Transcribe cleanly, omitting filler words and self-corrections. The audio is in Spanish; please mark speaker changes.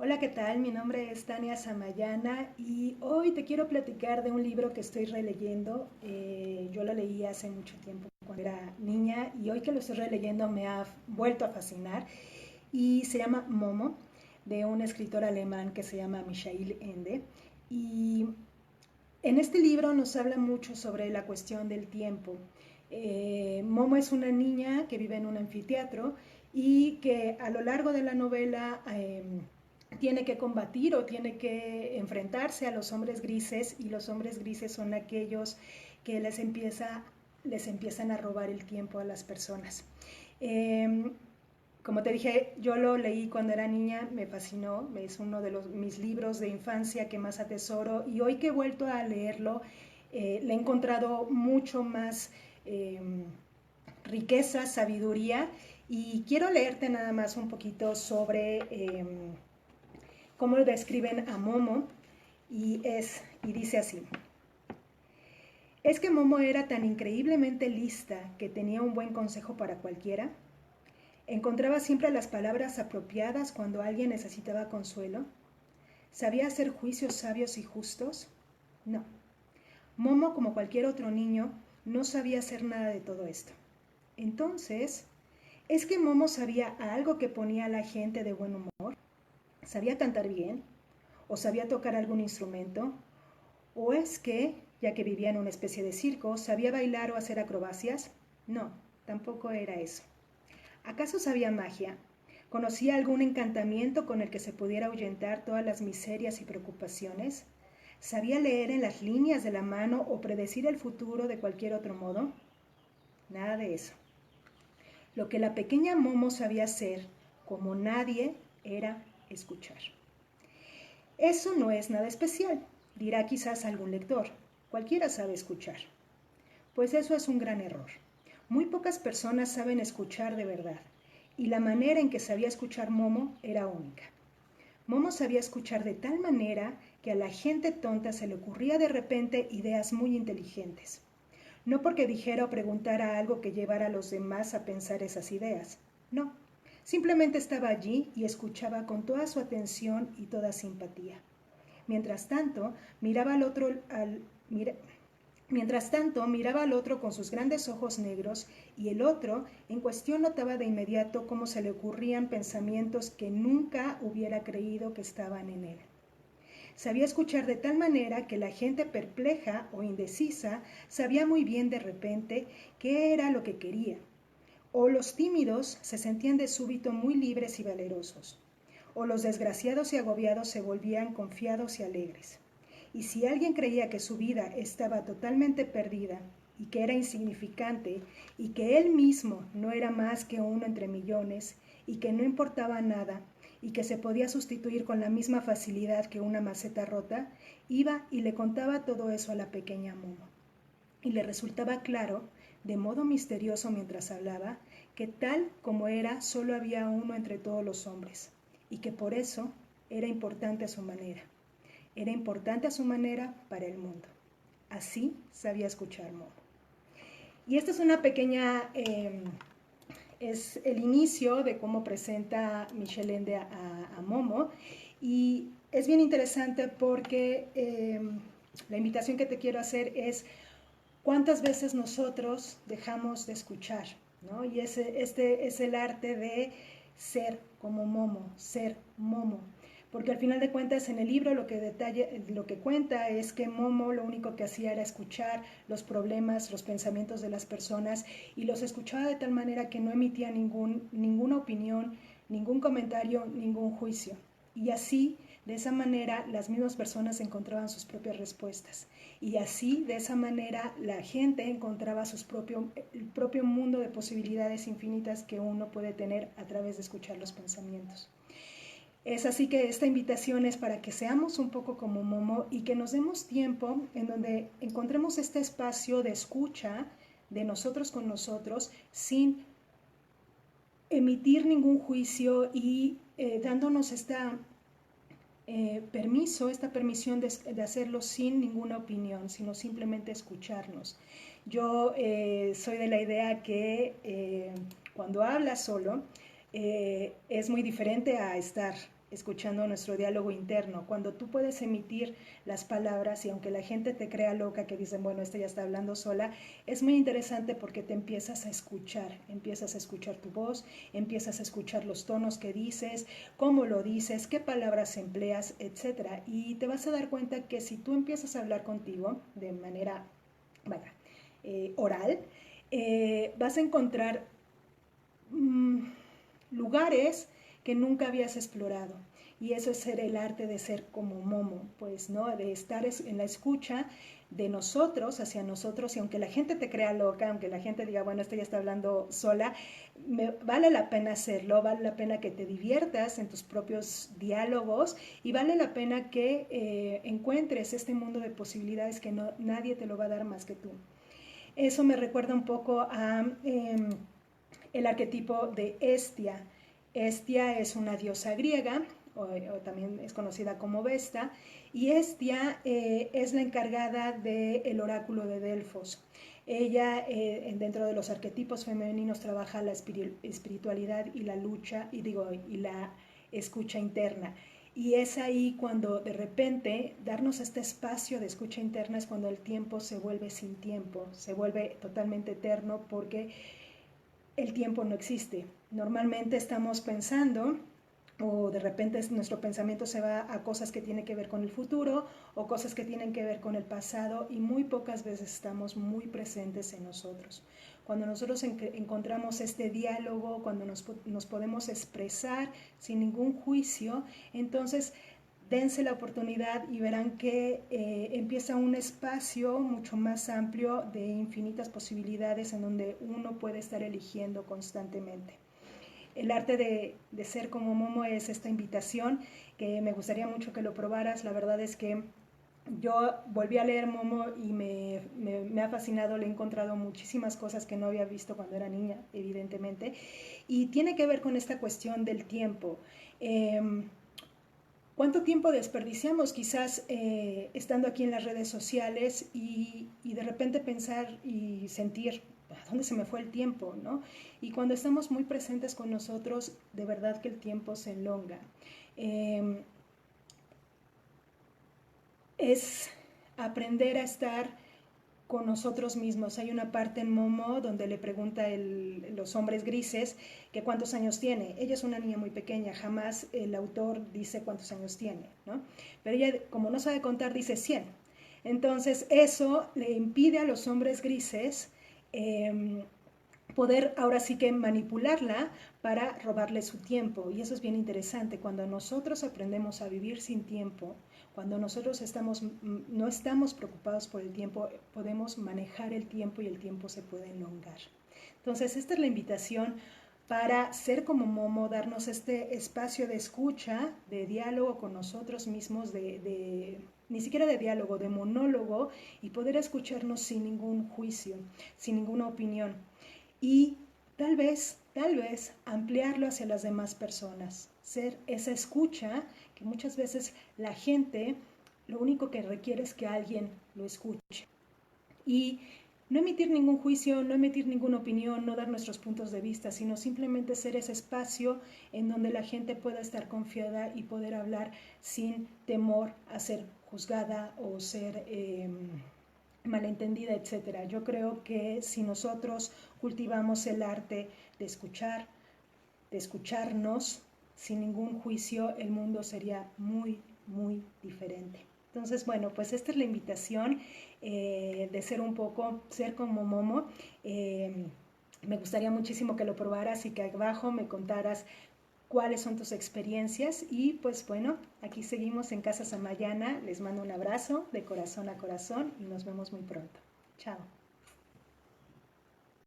Speaker 1: Hola, ¿qué tal? Mi nombre es Tania Samayana y hoy te quiero platicar de un libro que estoy releyendo. Yo lo leí hace mucho tiempo cuando era niña y hoy que lo estoy releyendo me ha vuelto a fascinar y se llama Momo, de un escritor alemán que se llama Michael Ende. Y en este libro nos habla mucho sobre la cuestión del tiempo. Momo es una niña que vive en un anfiteatro y que a lo largo de la novela tiene que combatir o tiene que enfrentarse a los hombres grises, y los hombres grises son aquellos que les empiezan a robar el tiempo a las personas. Eh, Como te dije, yo lo leí cuando era niña, me fascinó, es uno de mis libros de infancia que más atesoro, y hoy que he vuelto a leerlo, le he encontrado mucho más eh, riqueza, sabiduría, y quiero leerte nada más un poquito sobre cómo describen a Momo, y dice así. ¿Es que Momo era tan increíblemente lista que tenía un buen consejo para cualquiera? ¿Encontraba siempre las palabras apropiadas cuando alguien necesitaba consuelo? ¿Sabía hacer juicios sabios y justos? No. Momo, como cualquier otro niño, no sabía hacer nada de todo esto. Entonces, ¿es que Momo sabía algo que ponía a la gente de buen humor? ¿Sabía cantar bien? ¿O sabía tocar algún instrumento? ¿O es que, ya que vivía en una especie de circo, sabía bailar o hacer acrobacias? No, tampoco era eso. ¿Acaso sabía magia? ¿Conocía algún encantamiento con el que se pudiera ahuyentar todas las miserias y preocupaciones? ¿Sabía leer en las líneas de la mano o predecir el futuro de cualquier otro modo? Nada de eso. Lo que la pequeña Momo sabía hacer, como nadie, era escuchar. Eso no es nada especial, dirá quizás algún lector. Cualquiera sabe escuchar. Pues eso es un gran error. Muy pocas personas saben escuchar de verdad, y la manera en que sabía escuchar Momo era única. Momo sabía escuchar de tal manera que a la gente tonta se le ocurría de repente ideas muy inteligentes. No porque dijera o preguntara algo que llevara a los demás a pensar esas ideas. No, simplemente estaba allí y escuchaba con toda su atención y toda simpatía. Mientras tanto, miraba al otro, Mientras tanto, miraba al otro con sus grandes ojos negros, y el otro, en cuestión, notaba de inmediato cómo se le ocurrían pensamientos que nunca hubiera creído que estaban en él. Sabía escuchar de tal manera que la gente perpleja o indecisa sabía muy bien de repente qué era lo que quería. O los tímidos se sentían de súbito muy libres y valerosos. O los desgraciados y agobiados se volvían confiados y alegres. Y si alguien creía que su vida estaba totalmente perdida y que era insignificante y que él mismo no era más que uno entre millones y que no importaba nada y que se podía sustituir con la misma facilidad que una maceta rota, iba y le contaba todo eso a la pequeña Momo. Y le resultaba claro, de modo misterioso mientras hablaba, que tal como era solo había uno entre todos los hombres, y que por eso era importante a su manera. Era importante a su manera para el mundo. Así sabía escuchar Momo. Y esta es una pequeña, es el inicio de cómo presenta Michel Ende a Momo. Y es bien interesante porque la invitación que te quiero hacer es cuántas veces nosotros dejamos de escuchar, ¿no? Y este es el arte de ser como Momo, ser Momo. Porque al final de cuentas en el libro lo que cuenta es que Momo lo único que hacía era escuchar los problemas, los pensamientos de las personas, y los escuchaba de tal manera que no emitía ninguna opinión, ningún comentario, ningún juicio. Y así, de esa manera, las mismas personas encontraban sus propias respuestas. Y así, de esa manera, la gente encontraba el propio mundo de posibilidades infinitas que uno puede tener a través de escuchar los pensamientos. Es así que esta invitación es para que seamos un poco como Momo y que nos demos tiempo en donde encontremos este espacio de escucha de nosotros con nosotros sin emitir ningún juicio y dándonos esta esta permisión de hacerlo sin ninguna opinión, sino simplemente escucharnos. Yo soy de la idea que cuando hablas solo es muy diferente a estar escuchando nuestro diálogo interno, cuando tú puedes emitir las palabras y aunque la gente te crea loca, que dicen, bueno, esta ya está hablando sola, es muy interesante porque te empiezas a escuchar tu voz, empiezas a escuchar los tonos que dices, cómo lo dices, qué palabras empleas, etcétera. Y te vas a dar cuenta que si tú empiezas a hablar contigo de manera, oral, vas a encontrar lugares que nunca habías explorado. Y eso es ser el arte de ser como Momo, pues, ¿no? De estar en la escucha de nosotros, hacia nosotros, y aunque la gente te crea loca, aunque la gente diga, bueno, esta ya está hablando sola, vale la pena hacerlo, vale la pena que te diviertas en tus propios diálogos y vale la pena que encuentres este mundo de posibilidades que nadie te lo va a dar más que tú. Eso me recuerda un poco a el arquetipo de Hestia. Hestia es una diosa griega, o también es conocida como Vesta, y Hestia es la encargada del oráculo de Delfos. Ella, dentro de los arquetipos femeninos, trabaja la espiritualidad y la lucha, y la escucha interna. Y es ahí cuando de repente darnos este espacio de escucha interna es cuando el tiempo se vuelve sin tiempo, se vuelve totalmente eterno porque el tiempo no existe. Normalmente estamos pensando o de repente nuestro pensamiento se va a cosas que tienen que ver con el futuro o cosas que tienen que ver con el pasado y muy pocas veces estamos muy presentes en nosotros. Cuando nosotros encontramos este diálogo, cuando nos podemos expresar sin ningún juicio, entonces dense la oportunidad y verán que empieza un espacio mucho más amplio de infinitas posibilidades en donde uno puede estar eligiendo constantemente. El arte de ser como Momo es esta invitación que me gustaría mucho que lo probaras. La verdad es que yo volví a leer Momo y me ha fascinado, le he encontrado muchísimas cosas que no había visto cuando era niña, evidentemente, y tiene que ver con esta cuestión del tiempo. ¿Cuánto tiempo desperdiciamos quizás estando aquí en las redes sociales y de repente pensar y sentir, ¿a dónde se me fue el tiempo? ¿No? Y cuando estamos muy presentes con nosotros, de verdad que el tiempo se elonga. Es aprender a estar con nosotros mismos. Hay una parte en Momo donde le pregunta los hombres grises que cuántos años tiene. Ella es una niña muy pequeña, jamás el autor dice cuántos años tiene, ¿no? Pero ella, como no sabe contar, dice 100. Entonces eso le impide a los hombres grises poder ahora sí que manipularla para robarle su tiempo. Y eso es bien interesante. Cuando nosotros aprendemos a vivir sin tiempo, cuando nosotros no estamos preocupados por el tiempo, podemos manejar el tiempo y el tiempo se puede elongar. Entonces, esta es la invitación para ser como Momo, darnos este espacio de escucha, de diálogo con nosotros mismos, ni siquiera de diálogo, de monólogo, y poder escucharnos sin ningún juicio, sin ninguna opinión. Y tal vez ampliarlo hacia las demás personas, ser esa escucha que muchas veces la gente lo único que requiere es que alguien lo escuche. Y no emitir ningún juicio, no emitir ninguna opinión, no dar nuestros puntos de vista, sino simplemente ser ese espacio en donde la gente pueda estar confiada y poder hablar sin temor a ser juzgada o ser malentendida, etcétera. Yo creo que si nosotros cultivamos el arte de escuchar, de escucharnos sin ningún juicio, el mundo sería muy, muy diferente. Entonces, bueno, pues esta es la invitación de ser como Momo. Me gustaría muchísimo que lo probaras y que abajo me contaras cuáles son tus experiencias y pues bueno, aquí seguimos en Casa Samayana. Les mando un abrazo de corazón a corazón y nos vemos muy pronto. Chao.